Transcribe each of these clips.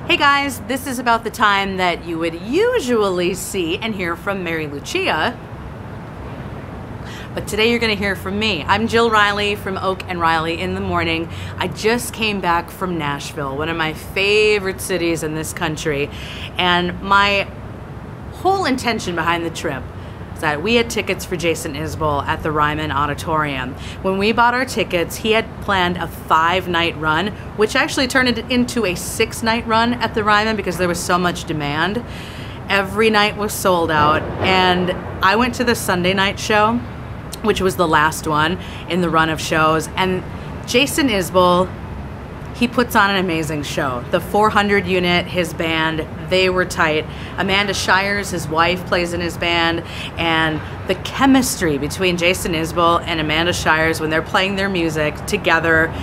Hey guys, this is about the time that you would usually see and hear from Mary Lucia, but today you're going to hear from me. I'm Jill Riley from Oak and Riley in the Morning. I just came back from Nashville, one of my favorite cities in this country, and my whole intention behind the trip that we had tickets for Jason Isbell at the Ryman Auditorium. When we bought our tickets, he had planned a 5-night run, which actually turned it into a 6-night run at the Ryman because there was so much demand. Every night was sold out, and I went to the Sunday night show, which was the last one in the run of shows, and Jason Isbell, he puts on an amazing show. The 400 unit, his band, they were tight. Amanda Shires, his wife, plays in his band, and the chemistry between Jason Isbell and Amanda Shires when they're playing their music together,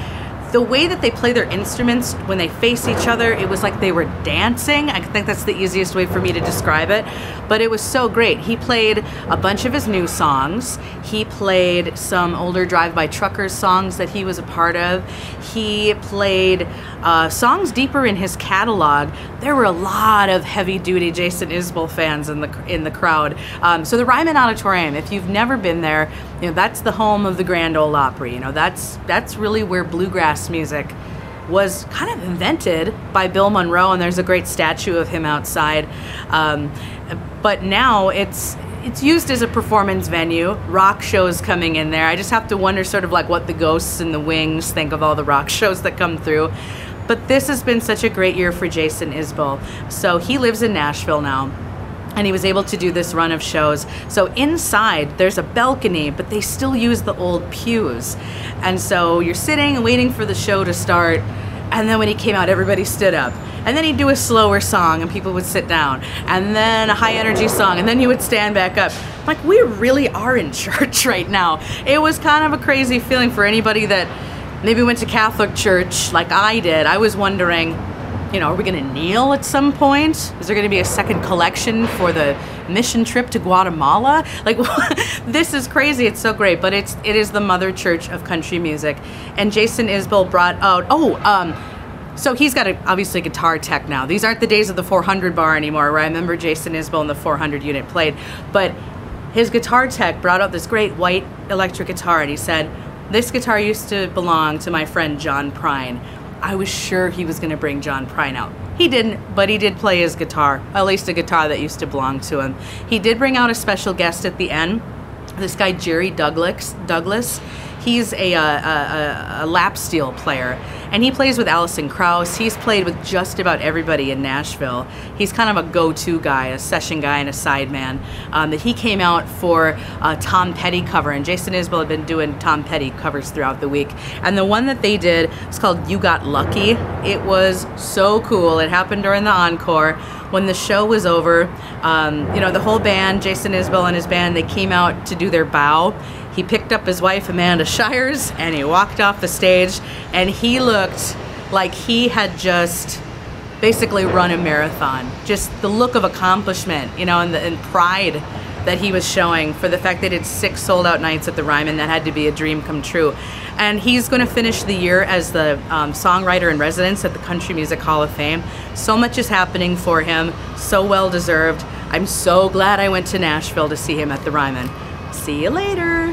the way that they play their instruments when they face each other, it was like they were dancing. I think that's the easiest way for me to describe it, but it was so great. He played a bunch of his new songs. He played some older Drive-By Truckers songs that he was a part of. He played songs deeper in his catalog. There were a lot of heavy-duty Jason Isbell fans in the crowd. So the Ryman Auditorium, if you've never been there, you know, that's the home of the Grand Ole Opry. You know, that's really where bluegrass music was kind of invented by Bill Monroe, and there's a great statue of him outside. But now it's used as a performance venue. Rock shows coming in there. I just have to wonder sort of like what the Ghosts and the Wings think of all the rock shows that come through. But this has been such a great year for Jason Isbell. So he lives in Nashville now, and he was able to do this run of shows. So inside, there's a balcony, but they still use the old pews. And so you're sitting and waiting for the show to start, and then when he came out, everybody stood up. And then he'd do a slower song, and people would sit down. And then a high-energy song, and then you would stand back up. Like, we really are in church right now. It was kind of a crazy feeling for anybody that maybe went to Catholic church like I did. I was wondering, you know, are we going to kneel at some point? Is there going to be a second collection for the mission trip to Guatemala? Like, this is crazy. It's so great, but it is the mother church of country music. And Jason Isbell brought out, so he's got obviously guitar tech now. These aren't the days of the 400 bar anymore, where I remember Jason Isbell and the 400 unit played. But his guitar tech brought out this great white electric guitar, and he said, "This guitar used to belong to my friend John Prine." I was sure he was going to bring John Prine out. He didn't, but he did play his guitar, at least a guitar that used to belong to him. He did bring out a special guest at the end, this guy Jerry Douglas. He's a lap steel player, and he plays with Alison Krauss. He's played with just about everybody in Nashville. He's kind of a go-to guy, a session guy and a sideman. That he came out for a Tom Petty cover, and Jason Isbell had been doing Tom Petty covers throughout the week. And the one that they did was called "You Got Lucky." It was so cool. It happened during the encore. When the show was over, you know, the whole band, Jason Isbell and his band, they came out to do their bow. He picked up his wife, Amanda Shires, and he walked off the stage, and he looked like he had just basically run a marathon. Just the look of accomplishment, you know, and pride that he was showing for the fact that he did 6 sold-out nights at the Ryman. That had to be a dream come true. And he's going to finish the year as the songwriter in residence at the Country Music Hall of Fame. So much is happening for him, so well-deserved. I'm so glad I went to Nashville to see him at the Ryman. See you later.